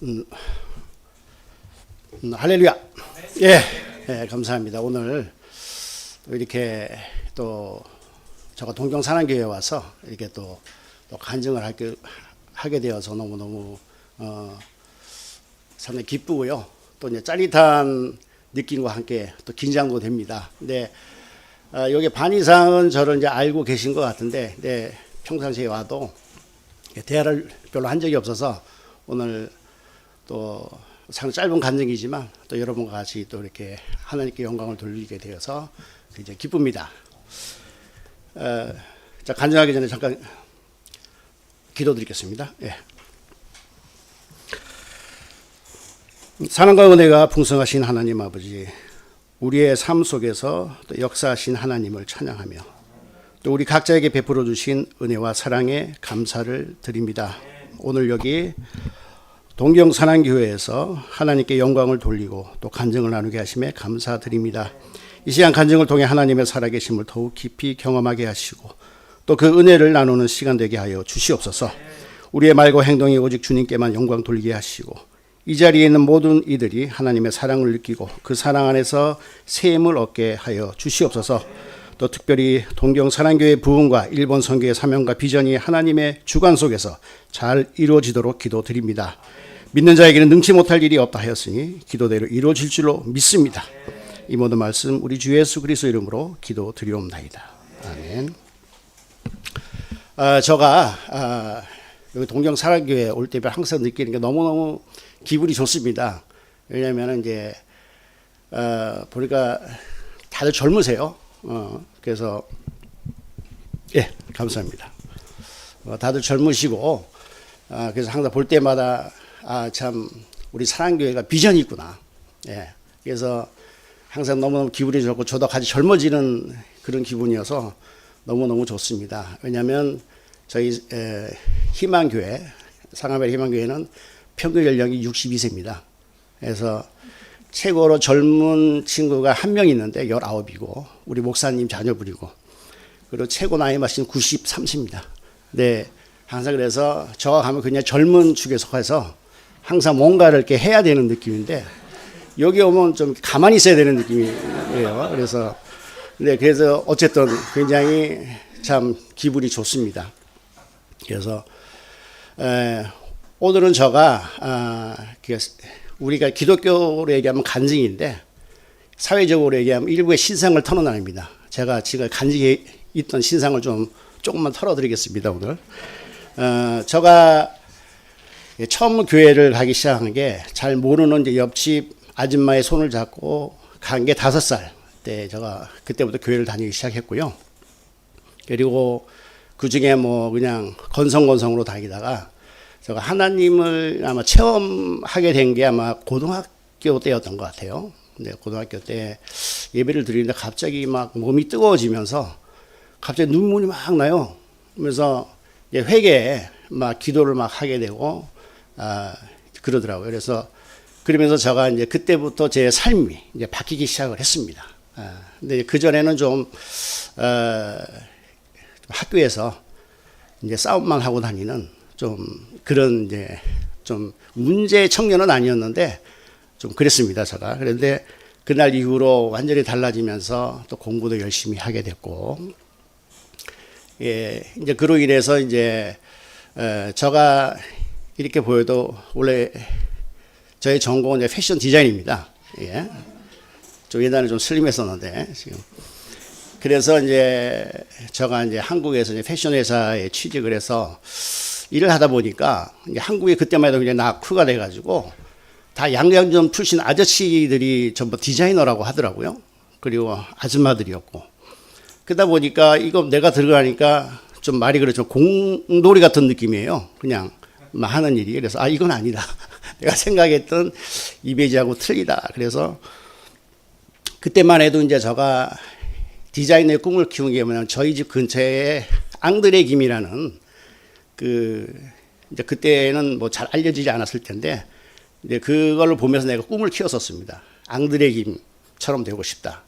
음, 할렐루야. 예, 예, 감사합니다. 오늘 이렇게 또 제가 동경산안교회에 와서 이렇게 또 간증을 하게 되어서 너무너무 상당히 기쁘고요. 또 이제 짜릿한 느낌과 함께 또 긴장도 됩니다. 근데 여기 반 이상은 저를 이제 알고 계신 것 같은데, 네, 평상시에 와도 대화를 별로 한 적이 없어서 오늘 또 상당히 짧은 간증이지만 또 여러분과 같이 또 이렇게 하나님께 영광을 돌리게 되어서 굉장히 기쁩니다. 자, 간증하기 전에 잠깐 기도드리겠습니다. 예. 사랑과 은혜가 풍성하신 하나님 아버지, 우리의 삶 속에서 또 역사하신 하나님을 찬양하며 또 우리 각자에게 베풀어 주신 은혜와 사랑에 감사를 드립니다. 오늘 여기 동경산안교회에서 하나님께 영광을 돌리고 또 간증을 나누게 하심에 감사드립니다. 이 시간 간증을 통해 하나님의 살아계심을 더욱 깊이 경험하게 하시고 또 그 은혜를 나누는 시간 되게 하여 주시옵소서. 우리의 말과 행동이 오직 주님께만 영광 돌리게 하시고 이 자리에 있는 모든 이들이 하나님의 사랑을 느끼고 그 사랑 안에서 새 힘을 얻게 하여 주시옵소서. 또 특별히 동경산안교회 부흥과 일본 선교의 사명과 비전이 하나님의 주관 속에서 잘 이루어지도록 기도드립니다. 믿는 자에게는 능치 못할 일이 없다 하였으니 기도대로 이루어질 줄로 믿습니다. 이 모든 말씀 우리 주 예수 그리스도 이름으로 기도드리옵나이다. 아멘. 제가 여기 동경산안교회 올 때마다 항상 느끼는 게 너무너무 기분이 좋습니다. 왜냐하면 이제 보니까 다들 젊으세요. 그래서 예, 감사합니다. 다들 젊으시고 그래서 항상 볼 때마다 참 우리 사랑교회가 비전이 있구나. 예, 그래서 항상 너무너무 기분이 좋고 저도 같이 젊어지는 그런 기분이어서 너무너무 좋습니다. 왜냐하면 저희 희망교회, 상암의 희망교회는 평균 연령이 62세입니다. 그래서 최고로 젊은 친구가 한 명 있는데 19이고 우리 목사님 자녀분이고 그리고 최고 나이 마신 93세입니다. 네, 항상 그래서 저가 가면 그냥 젊은 축에 속해서 항상 뭔가를 이렇게 해야 되는 느낌인데 여기 오면 좀 가만히 있어야 되는 느낌이에요. 그래서 어쨌든 굉장히 참 기분이 좋습니다. 그래서 오늘은 제가 우리가 기독교로 얘기하면 간증인데 사회적으로 얘기하면 일부의 신상을 털어놔입니다. 제가 지금 간증에 있던 신상을 조금만 털어드리겠습니다. 오늘 제가 처음 교회를 가기 시작한 게 잘 모르는 이제 옆집 아줌마의 손을 잡고 간 게 5살 때 제가 그때부터 교회를 다니기 시작했고요. 그리고 그 중에 뭐 그냥 건성건성으로 다니다가 제가 하나님을 아마 체험하게 된 게 아마 고등학교 때였던 것 같아요. 근데 고등학교 때 예배를 드리는데 갑자기 막 몸이 뜨거워지면서 갑자기 눈물이 막 나요. 그래서 회개에 막 기도를 막 하게 되고 그러더라고요. 그러면서 제가 이제 그때부터 제 삶이 이제 바뀌기 시작을 했습니다. 근데 그 전에는 좀 학교에서 이제 싸움만 하고 다니는 좀 그런 이제 좀 문제 청년은 아니었는데 좀 그랬습니다, 제가. 그런데 그날 이후로 완전히 달라지면서 또 공부도 열심히 하게 됐고, 예, 이제 그로 인해서 이제 제가 이렇게 보여도 원래 저의 전공은 이제 패션 디자인입니다. 예. 좀 예전에 좀 슬림했었는데 지금. 그래서 이제 제가 이제 한국에서 이제 패션 회사에 취직을 해서 일을 하다 보니까 한국에 그때만 해도 그냥 낙후가 돼가지고 다 양양점 출신 아저씨들이 전부 디자이너라고 하더라고요. 그리고 아줌마들이었고 그러다 보니까 이거 내가 들어가니까 좀 말이 그렇죠. 공돌이 같은 느낌이에요. 그냥 막 하는 일이. 그래서 이건 아니다. 내가 생각했던 이미지하고 틀리다. 그래서 그때만 해도 이제 제가 디자이너의 꿈을 키운 게 뭐냐면 저희 집 근처에 앙드레 김이라는 이제 그때는 뭐 잘 알려지지 않았을 텐데 이제 그걸 보면서 내가 꿈을 키웠었습니다. 앙드레 김처럼 되고 싶다.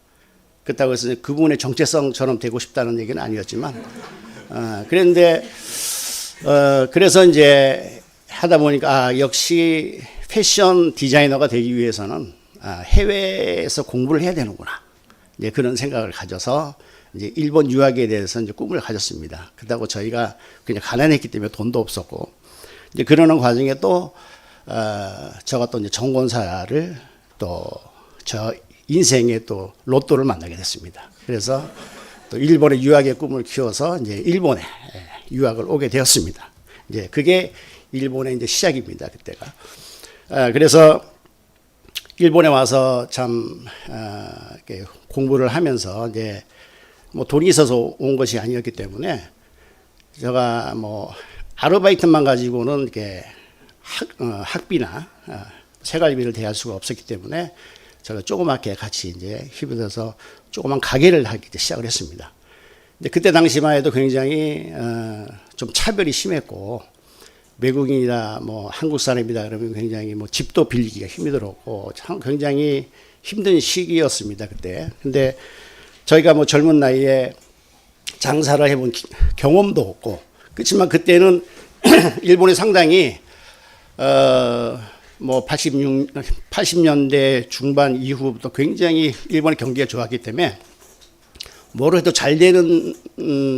그렇다고 해서 그분의 정체성처럼 되고 싶다는 얘기는 아니었지만 그런데 그래서 이제 하다 보니까 역시 패션 디자이너가 되기 위해서는 해외에서 공부를 해야 되는구나. 이제 그런 생각을 가져서 이제 일본 유학에 대해서 이제 꿈을 가졌습니다. 그렇다고 저희가 그냥 가난했기 때문에 돈도 없었고, 이제 그러는 과정에 또 제가 또 이제 정권사를 또 저 인생의 또 로또를 만나게 됐습니다. 그래서 또 일본의 유학의 꿈을 키워서 이제 일본에 유학을 오게 되었습니다. 이제 그게 일본의 이제 시작입니다. 그때가. 그래서 일본에 와서 참 이렇게 공부를 하면서 이제 뭐 돈이 있어서 온 것이 아니었기 때문에 제가 뭐 아르바이트만 가지고는 이렇게 학비나 생활비를 대할 수가 없었기 때문에 제가 조그맣게 같이 이제 힘을 들어서 조그만 가게를 하기 시작을 했습니다. 근데 그때 당시만 해도 굉장히 좀 차별이 심했고, 외국인이다 뭐 한국 사람이다 그러면 굉장히 뭐 집도 빌리기가 힘들었고 굉장히 힘든 시기였습니다 그때. 근데 저희가 뭐 젊은 나이에 장사를 해본 경험도 없고, 그렇지만 그때는 일본이 상당히 뭐 80년대 중반 이후부터 굉장히 일본의 경기가 좋았기 때문에 뭐를 해도 잘 되는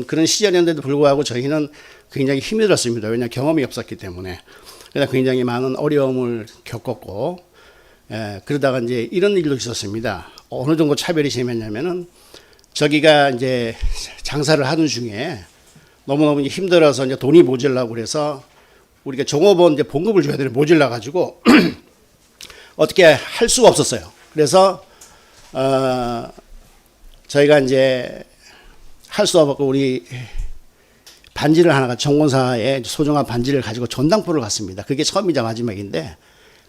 그런 시절이었는데도 불구하고 저희는 굉장히 힘들었습니다. 왜냐하면 경험이 없었기 때문에. 그래서 굉장히 많은 어려움을 겪었고, 그러다가 이제 이런 일도 있었습니다. 어느 정도 차별이 심했냐면은 저기가 이제 장사를 하는 중에 너무너무 힘들어서 이제 돈이 모자라고 그래서 우리가 종업원 이제 봉급을 줘야 되는 모자라 가지고 어떻게 할 수가 없었어요. 그래서 저희가 이제 할 수 없고 우리 반지를 하나가 정권사에 소중한 반지를 가지고 전당포를 갔습니다. 그게 처음이자 마지막인데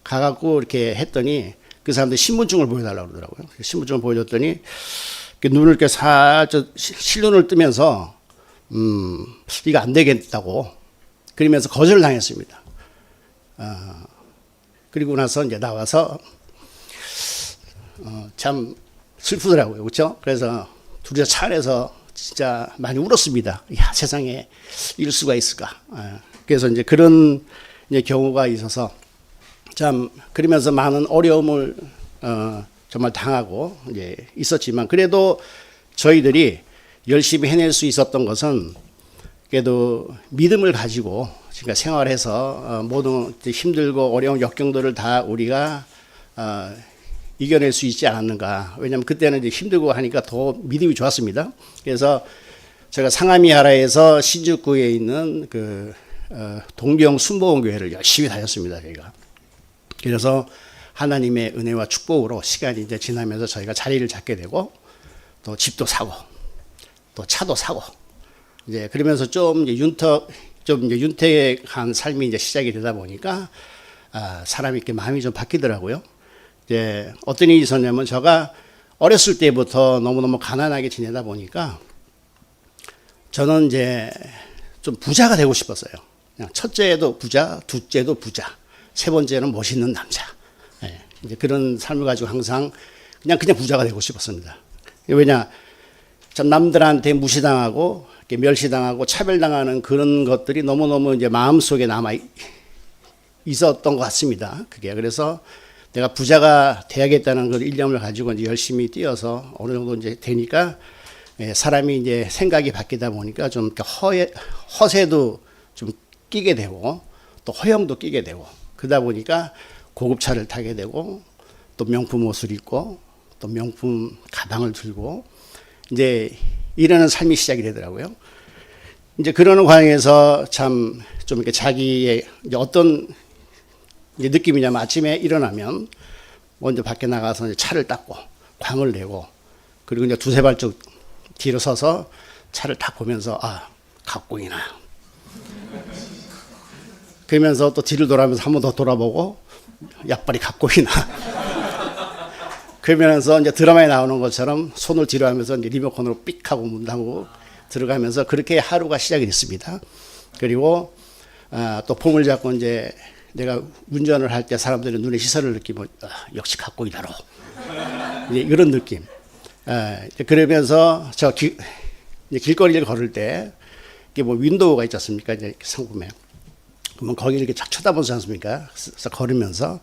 가갖고 이렇게 했더니 그 사람들 신분증을 보여달라고 그러더라고요. 신분증을 보여줬더니 눈을 이렇게 살짝 실눈을 뜨면서 이거 안 되겠다고 그러면서 거절을 당했습니다. 그리고 나서 이제 나와서 참 슬프더라고요. 그렇죠? 그래서 둘이서 차 안에서 진짜 많이 울었습니다. 야, 세상에 이럴 수가 있을까? 그래서 이제 그런 이제 경우가 있어서 참 그러면서 많은 어려움을 정말 당하고 이제 있었지만, 그래도 저희들이 열심히 해낼 수 있었던 것은 그래도 믿음을 가지고 그러니까 생활해서 모든 힘들고 어려운 역경들을 다 우리가 이겨낼 수 있지 않았는가. 왜냐하면 그때는 이제 힘들고 하니까 더 믿음이 좋았습니다. 그래서 제가 상하미하라에서 신주쿠에 있는 그 동경 순복음교회를 열심히 다녔습니다. 저희가. 그래서 하나님의 은혜와 축복으로 시간이 이제 지나면서 저희가 자리를 잡게 되고 또 집도 사고 또 차도 사고 이제 그러면서 좀 이제 윤택한 삶이 이제 시작이 되다 보니까 사람이 이렇게 마음이 좀 바뀌더라고요. 이제 어떤 일이 있었냐면 제가 어렸을 때부터 너무너무 가난하게 지내다 보니까 저는 이제 좀 부자가 되고 싶었어요. 그냥 첫째도 부자, 둘째도 부자, 세 번째는 멋있는 남자. 네, 이제 그런 삶을 가지고 항상 그냥 부자가 되고 싶었습니다. 왜냐, 참 남들한테 무시당하고 멸시당하고 차별당하는 그런 것들이 너무너무 이제 마음속에 남아 있었던 것 같습니다. 그게 그래서 내가 부자가 돼야겠다는 그 일념을 가지고 이제 열심히 뛰어서 어느 정도 이제 되니까 사람이 이제 생각이 바뀌다 보니까 좀 허세도 좀 끼게 되고 또 허영도 끼게 되고 그러다 보니까 고급차를 타게 되고 또 명품 옷을 입고 또 명품 가방을 들고 이제 이러는 삶이 시작이 되더라고요. 이제 그러는 과정에서 참 좀 이렇게 자기의 이제 어떤 이제 느낌이냐면 아침에 일어나면 먼저 밖에 나가서 이제 차를 닦고 광을 내고 그리고 이제 두세 발짝 뒤로 서서 차를 딱 보면서 각공이나 그러면서 또 뒤를 돌아보면서 한 번 더 돌아보고 약발이 각공이나 그러면서 이제 드라마에 나오는 것처럼 손을 뒤로 하면서 이제 리모컨으로 삑 하고 문 닫고 들어가면서 그렇게 하루가 시작이 됐습니다. 그리고 또 폼을 잡고 이제 내가 운전을 할 때 사람들의 눈에 시선을 느끼면 역시 각공이다로 이제 이런 느낌. 그러면서 저 길거리를 걸을 때 이게 뭐 윈도우가 있지 않습니까? 이제 상품에 그러면 거기를 이렇게 착 쳐다보지 않습니까? 그래서 걸으면서.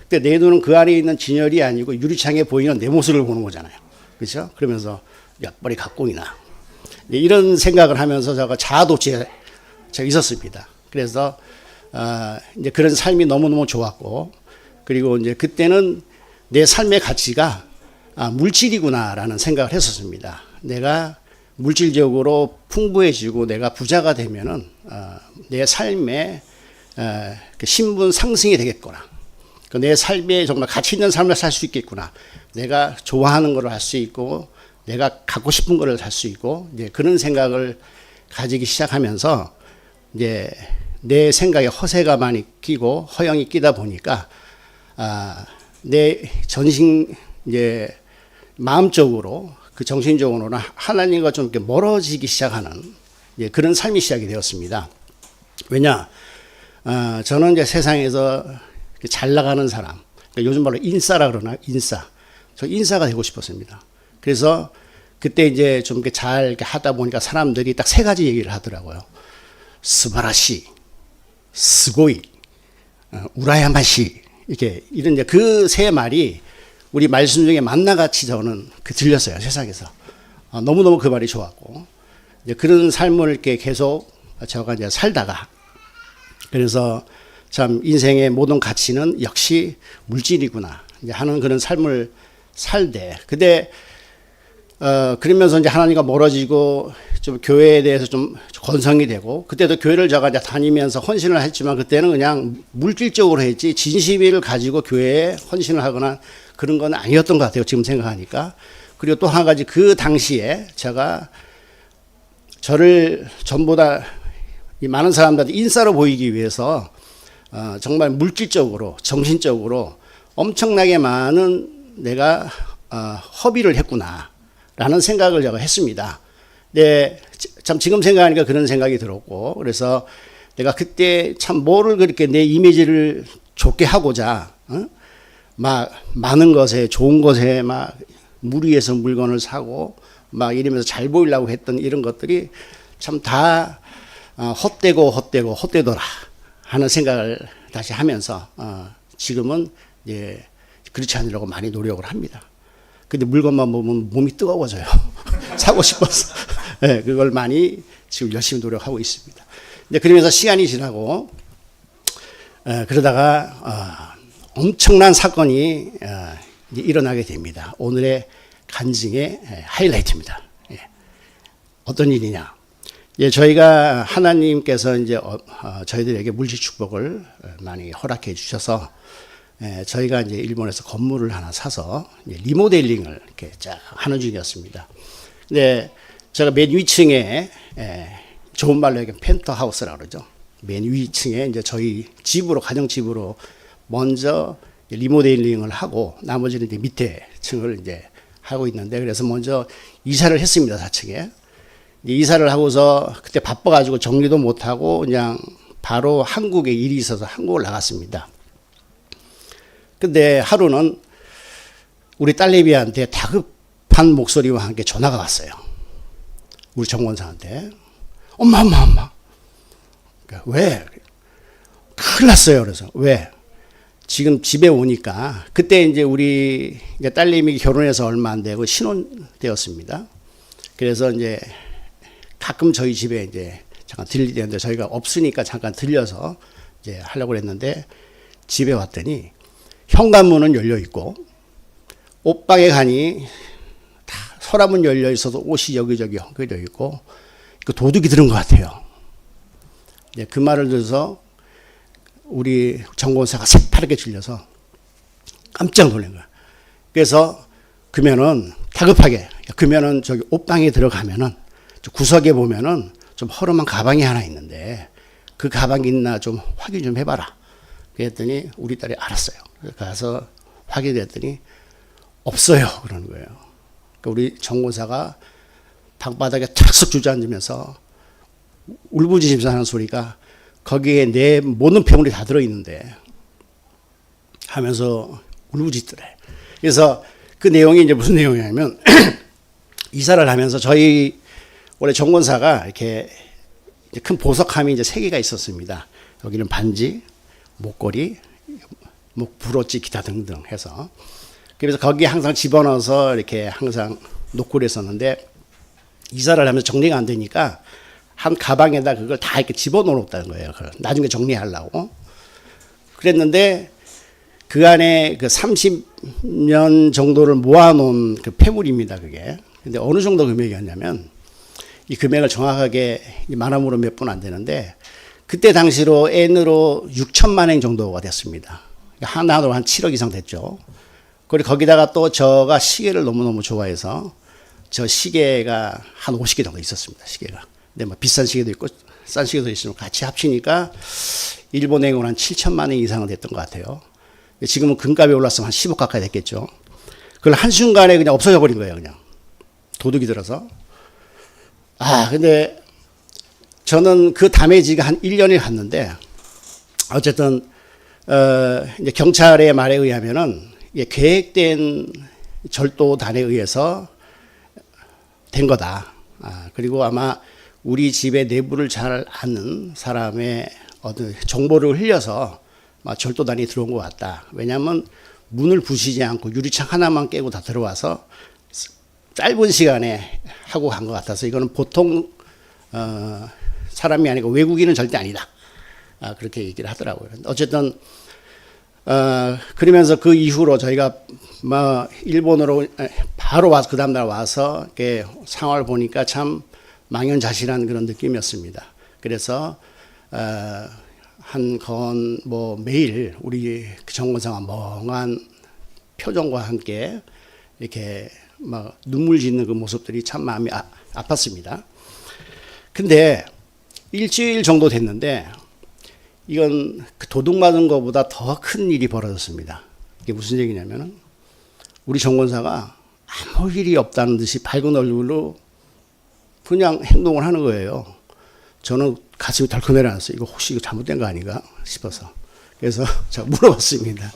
근데 내 눈은 그 안에 있는 진열이 아니고 유리창에 보이는 내 모습을 보는 거잖아요. 그렇죠? 그러면서 야, 빨리 갖고이나. 이런 생각을 하면서 제가 자아도취에 제가 있었습니다. 그래서 이제 그런 삶이 너무너무 좋았고, 그리고 이제 그때는 내 삶의 가치가 물질이구나라는 생각을 했었습니다. 내가 물질적으로 풍부해지고 내가 부자가 되면은 내 삶의 그 신분 상승이 되겠구나. 내 삶에 정말 가치 있는 삶을 살 수 있겠구나. 내가 좋아하는 걸 할 수 있고, 내가 갖고 싶은 걸 살 수 있고, 이제 그런 생각을 가지기 시작하면서 이제 내 생각에 허세가 많이 끼고 허영이 끼다 보니까 내 전신 이제 마음적으로 그 정신적으로는 하나님과 좀 이렇게 멀어지기 시작하는 그런 삶이 시작이 되었습니다. 왜냐, 저는 이제 세상에서 잘 나가는 사람, 그러니까 요즘 말로 인싸라 그러나 인싸. 저 인싸가 되고 싶었습니다. 그래서 그때 이제 좀 이렇게 잘 이렇게 하다 보니까 사람들이 딱 세 가지 얘기를 하더라고요. 스바라시, 스고이, 우라야마시. 이렇게 이런 이제 그 세 말이 우리 말씀 중에 만나같이 저는 들렸어요, 세상에서. 너무너무 그 말이 좋았고. 이제 그런 삶을 이렇게 계속 제가 이제 살다가, 그래서 참 인생의 모든 가치는 역시 물질이구나 이제 하는 그런 삶을 살되, 근데 그러면서 이제 하나님과 멀어지고 좀 교회에 대해서 좀 건성이 되고, 그때도 교회를 제가 이제 다니면서 헌신을 했지만 그때는 그냥 물질적으로 했지 진심을 가지고 교회에 헌신을 하거나 그런 건 아니었던 것 같아요, 지금 생각하니까. 그리고 또 한 가지, 그 당시에 제가 저를 전보다 이 많은 사람들한테 인싸로 보이기 위해서 정말 물질적으로 정신적으로 엄청나게 많은 내가 허비를 했구나라는 생각을 제가 했습니다. 네, 참 지금 생각하니까 그런 생각이 들었고, 그래서 내가 그때 참 뭐를 그렇게 내 이미지를 좋게 하고자 막 많은 것에 좋은 것에 막 무리해서 물건을 사고 막 이러면서 잘 보이려고 했던 이런 것들이 참 다 헛되더라 하는 생각을 다시 하면서 지금은 이제 그렇지 않으려고 많이 노력을 합니다. 근데 물건만 보면 몸이 뜨거워져요. 사고 싶어서. 네, 그걸 많이 지금 열심히 노력하고 있습니다. 이제 그러면서 시간이 지나고 그러다가 엄청난 사건이 이제 일어나게 됩니다. 오늘의 간증의 하이라이트입니다. 예. 어떤 일이냐? 예, 저희가 하나님께서 이제 저희들에게 물질 축복을 많이 허락해 주셔서 저희가 이제 일본에서 건물을 하나 사서 리모델링을 이렇게 쫙 하는 중이었습니다. 근데 제가 맨 위층에 좋은 말로 얘기하면 펜트하우스라고 그러죠. 맨 위층에 이제 저희 집으로, 가정집으로 먼저 리모델링을 하고 나머지는 이제 밑에 층을 이제 하고 있는데, 그래서 먼저 이사를 했습니다, 4층에. 이사를 하고서 그때 바빠가지고 정리도 못하고 그냥 바로 한국에 일이 있어서 한국을 나갔습니다. 근데 하루는 우리 딸내미한테 다급한 목소리와 함께 전화가 왔어요. 우리 정권사한테. 엄마. 왜? 큰일 났어요. 그래서 왜? 지금 집에 오니까, 그때 이제 우리 이제 딸내미 결혼해서 얼마 안 되고 신혼 때였습니다. 그래서 이제 가끔 저희 집에 이제 잠깐 들리는데 저희가 없으니까 잠깐 들려서 이제 하려고 했는데, 집에 왔더니 현관문은 열려 있고 옷방에 가니 다 서랍은 열려 있어서 옷이 여기저기 엉겨져 있고 그 도둑이 들은 것 같아요. 그 말을 들어서 우리 정권사가 새파랗게 질려서 깜짝 놀란 거야. 그래서 그러면은 다급하게, 그러면은 저기 옷방에 들어가면은 구석에 보면은 좀 허름한 가방이 하나 있는데 그 가방이 있나 좀 확인 좀 해봐라. 그랬더니 우리 딸이 알았어요. 가서 확인했더니 없어요. 그러는 거예요. 그러니까 우리 정권사가 방바닥에 탁석 주저앉으면서 울부짖으면서 하는 소리가, 거기에 내 모든 패물이 다 들어있는데 하면서 울부짖더래. 그래서 그 내용이 이제 무슨 내용이냐면 이사를 하면서 저희 원래 정권사가 이렇게 큰 보석함이 이제 3개가 있었습니다. 여기는 반지, 목걸이, 목 브로치 기타 등등 해서 그래서 거기에 항상 집어넣어서 이렇게 항상 놓고 그랬었는데 이사를 하면서 정리가 안 되니까 한 가방에다 그걸 다 이렇게 집어넣었다는 거예요. 나중에 정리하려고. 그랬는데 그 안에 그 30년 정도를 모아놓은 그 폐물입니다, 그게. 근데 어느 정도 금액이었냐면 이 금액을 정확하게 말함으로 몇 분 안 되는데 그때 당시로 N으로 6천만 원 정도가 됐습니다. 하나로 한 7억 이상 됐죠. 그리고 거기다가 또 저가 시계를 너무너무 좋아해서 저 시계가 한 50개 정도 있었습니다, 시계가. 근데 뭐 비싼 시계도 있고 싼 시계도 있으면 같이 합치니까 일본행으로 한 7천만 원 이상은 됐던 것 같아요. 지금은 금값이 올랐으면 한 10억 가까이 됐겠죠. 그걸 한순간에 그냥 없어져 버린 거예요, 그냥. 도둑이 들어서. 근데 저는 그 다메지가 한 1년이 갔는데 어쨌든 이제 경찰의 말에 의하면은 이게 계획된 절도단에 의해서 된 거다. 그리고 아마 우리 집의 내부를 잘 아는 사람의 어떤 정보를 흘려서 절도단이 들어온 것 같다. 왜냐하면 문을 부수지 않고 유리창 하나만 깨고 다 들어와서 짧은 시간에 하고 간 것 같아서 이거는 보통 사람이 아니고 외국인은 절대 아니다. 그렇게 얘기를 하더라고요. 어쨌든 그러면서 그 이후로 저희가 일본으로 바로 와서 그 다음날 와서 이렇게 상황을 보니까 참 망연자실한 그런 느낌이었습니다. 그래서 매일 우리 정권사가 멍한 표정과 함께 이렇게 막 눈물 짓는 그 모습들이 참 마음이 아팠습니다. 근데 일주일 정도 됐는데 이건 도둑 맞은 것보다 더 큰 일이 벌어졌습니다. 이게 무슨 얘기냐면은 우리 정권사가 아무 일이 없다는 듯이 밝은 얼굴로 그냥 행동을 하는 거예요. 저는 가슴이 덜컥 내려앉았어요. 이거 혹시 이거 잘못된 거 아닌가 싶어서. 그래서 제가 물어봤습니다.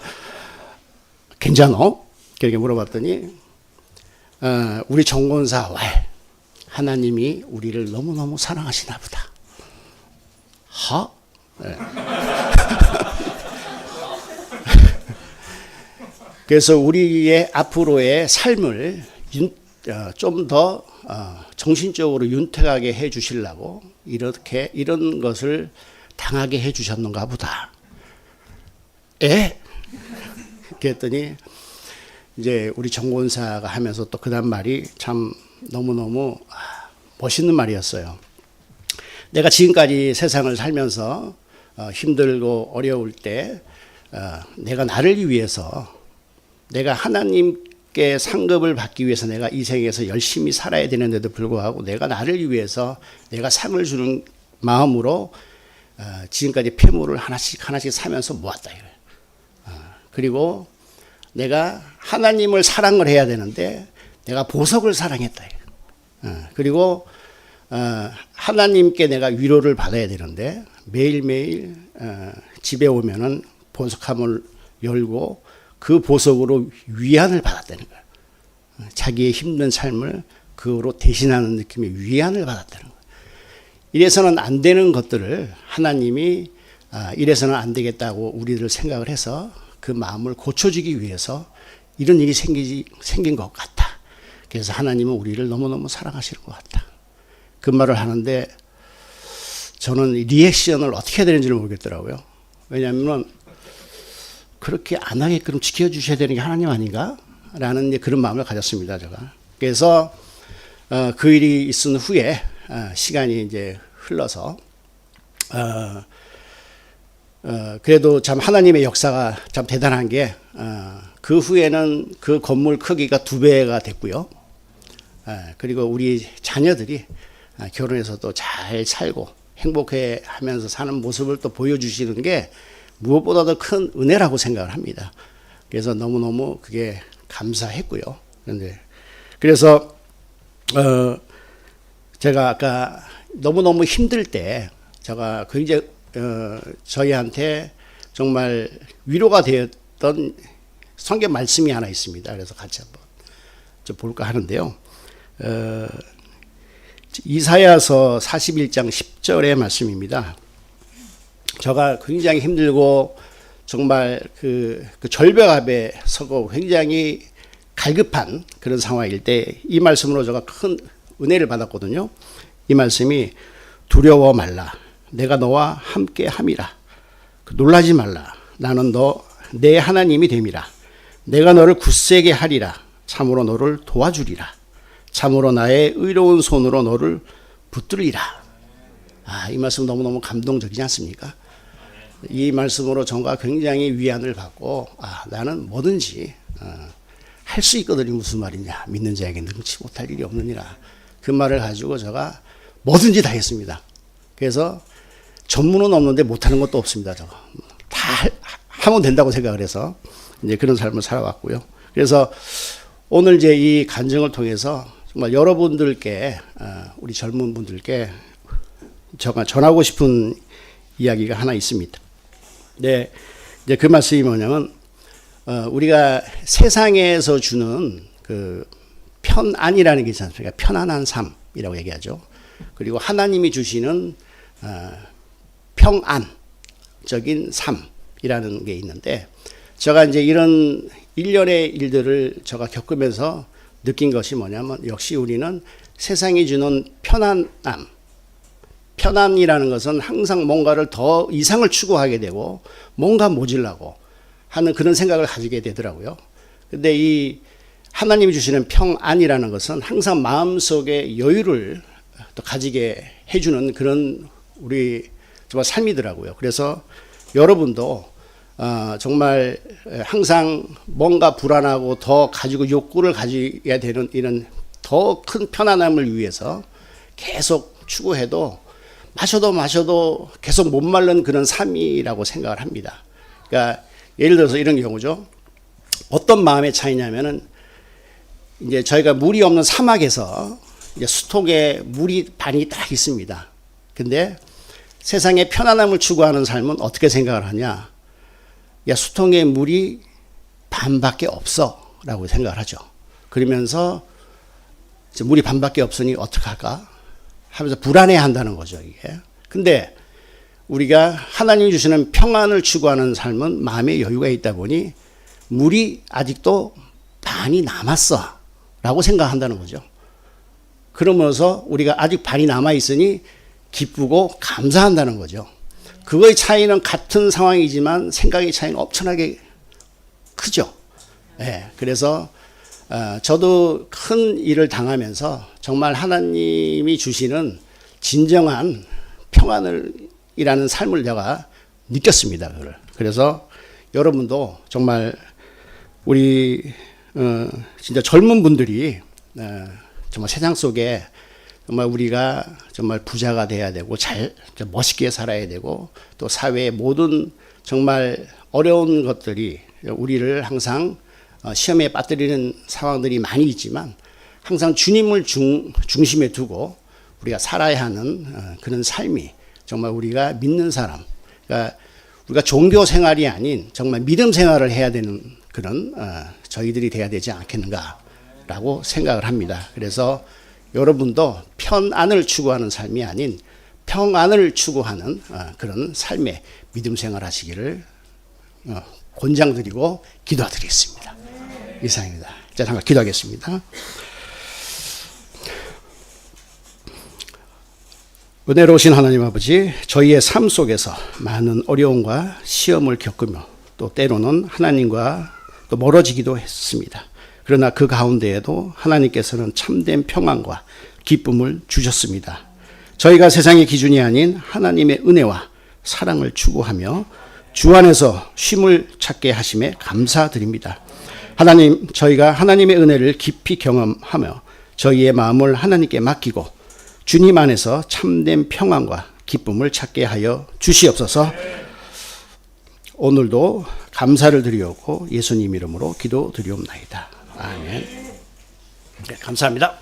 괜찮어? 그렇게 물어봤더니 우리 정권사 하나님이 우리를 너무너무 사랑하시나 보다. 네. 그래서 우리의 앞으로의 삶을 좀 더 정신적으로 윤택하게 해 주시려고 이런 것을 당하게 해 주셨는가 보다. 그랬더니 이제 우리 정권사가 하면서 또 그다음 말이 참 너무너무 멋있는 말이었어요. 내가 지금까지 세상을 살면서 힘들고 어려울 때 내가 나를 위해서 내가 하나님께 상급을 받기 위해서 내가 이 생에서 열심히 살아야 되는데도 불구하고 내가 나를 위해서 내가 상을 주는 마음으로 지금까지 폐물을 하나씩 사면서 모았다 이거예요. 그리고 내가 하나님을 사랑을 해야 되는데 내가 보석을 사랑했다. 그리고 하나님께 내가 위로를 받아야 되는데 매일매일 집에 오면은 보석함을 열고 그 보석으로 위안을 받았다는 거예요. 자기의 힘든 삶을 그거로 대신하는 느낌의 위안을 받았다는 거예요. 이래서는 안 되는 것들을 하나님이 이래서는 안 되겠다고 우리들 생각을 해서 그 마음을 고쳐주기 위해서 이런 일이 생긴 것 같다. 그래서 하나님은 우리를 너무너무 사랑하시는 것 같다. 그 말을 하는데 저는 리액션을 어떻게 해야 되는지를 모르겠더라고요. 왜냐하면 그렇게 안 하게끔 지켜주셔야 되는 게 하나님 아닌가? 라는 그런 마음을 가졌습니다, 제가. 그래서 그 일이 있은 후에 시간이 이제 흘러서 그래도 참 하나님의 역사가 참 대단한 게 그 후에는 그 건물 크기가 2배가 됐고요. 그리고 우리 자녀들이 결혼해서 또 잘 살고 행복해 하면서 사는 모습을 또 보여주시는 게 무엇보다도 큰 은혜라고 생각을 합니다. 그래서 너무너무 그게 감사했고요. 그래서 제가 아까 너무너무 힘들 때 제가 굉장히 저희한테 정말 위로가 되었던 성경 말씀이 하나 있습니다. 그래서 같이 한번 좀 볼까 하는데요. 이사야서 41장 10절의 말씀입니다. 제가 굉장히 힘들고 정말 그 절벽 앞에 서고 굉장히 갈급한 그런 상황일 때 이 말씀으로 제가 큰 은혜를 받았거든요. 이 말씀이 두려워 말라. 내가 너와 함께 함이라. 놀라지 말라. 나는 내 하나님이 됨이라. 내가 너를 굳세게 하리라. 참으로 너를 도와주리라. 참으로 나의 의로운 손으로 너를 붙들리라. 이 말씀 너무너무 감동적이지 않습니까? 이 말씀으로 저가 굉장히 위안을 받고 나는 뭐든지 할 수 있거든요. 무슨 말이냐. 믿는 자에게 능치 못할 일이 없느니라. 그 말을 가지고 제가 뭐든지 다 했습니다. 그래서 전문은 없는데 못하는 것도 없습니다. 저거 다 하면 된다고 생각을 해서 이제 그런 삶을 살아왔고요. 그래서 오늘 이제 이 간증을 통해서 정말 여러분들께 우리 젊은 분들께 제가 전하고 싶은 이야기가 하나 있습니다. 네, 이제 그 말씀이 뭐냐면 우리가 세상에서 주는 그 편안이라는 게 있지 않습니까? 편안한 삶이라고 얘기하죠. 그리고 하나님이 주시는 평안적인 삶이라는 게 있는데 제가 이제 이런 일련의 일들을 제가 겪으면서 느낀 것이 뭐냐면 역시 우리는 세상이 주는 편안이라는 것은 항상 뭔가를 더 이상을 추구하게 되고 뭔가 모질라고 하는 그런 생각을 가지게 되더라고요. 근데 이 하나님이 주시는 평안이라는 것은 항상 마음속에 여유를 또 가지게 해주는 그런 우리 정말 삶이더라고요. 그래서 여러분도 정말 항상 뭔가 불안하고 더 가지고 욕구를 가지게 되는 이런 더 큰 편안함을 위해서 계속 추구해도 마셔도 계속 못 마른 그런 삶이라고 생각을 합니다. 그러니까 예를 들어서 이런 경우죠. 어떤 마음의 차이냐면은 이제 저희가 물이 없는 사막에서 이제 수통에 물이 반이 딱 있습니다. 근데 세상의 편안함을 추구하는 삶은 어떻게 생각을 하냐? 야, 수통에 물이 반밖에 없어 라고 생각을 하죠. 그러면서 물이 반밖에 없으니 어떡할까 하면서 불안해 한다는 거죠, 이게. 근데 우리가 하나님이 주시는 평안을 추구하는 삶은 마음의 여유가 있다 보니 물이 아직도 반이 남았어 라고 생각한다는 거죠. 그러면서 우리가 아직 반이 남아있으니 기쁘고 감사한다는 거죠. 그거의 차이는 같은 상황이지만 생각의 차이는 엄청나게 크죠. 네, 그래서 저도 큰 일을 당하면서 정말 하나님이 주시는 진정한 평안이라는 삶을 제가 느꼈습니다. 그걸. 그래서 여러분도 정말 우리 진짜 젊은 분들이 정말 세상 속에 정말 우리가 정말 부자가 돼야 되고 잘 멋있게 살아야 되고 또 사회의 모든 정말 어려운 것들이 우리를 항상 시험에 빠뜨리는 상황들이 많이 있지만 항상 주님을 중심에 두고 우리가 살아야 하는 그런 삶이 정말 우리가 믿는 사람, 그러니까 우리가 종교 생활이 아닌 정말 믿음 생활을 해야 되는 그런 저희들이 돼야 되지 않겠는가라고 생각을 합니다. 그래서 여러분도 편안을 추구하는 삶이 아닌 평안을 추구하는 그런 삶의 믿음 생활 하시기를 권장드리고 기도드리겠습니다. 이상입니다. 자, 잠깐 기도하겠습니다. 은혜로우신 하나님 아버지, 저희의 삶 속에서 많은 어려움과 시험을 겪으며 또 때로는 하나님과 또 멀어지기도 했습니다. 그러나 그 가운데에도 하나님께서는 참된 평안과 기쁨을 주셨습니다. 저희가 세상의 기준이 아닌 하나님의 은혜와 사랑을 추구하며 주 안에서 쉼을 찾게 하심에 감사드립니다. 하나님, 저희가 하나님의 은혜를 깊이 경험하며 저희의 마음을 하나님께 맡기고 주님 안에서 참된 평안과 기쁨을 찾게 하여 주시옵소서. 오늘도 감사를 드리옵고 예수님 이름으로 기도드리옵나이다. 아멘. 네, 감사합니다.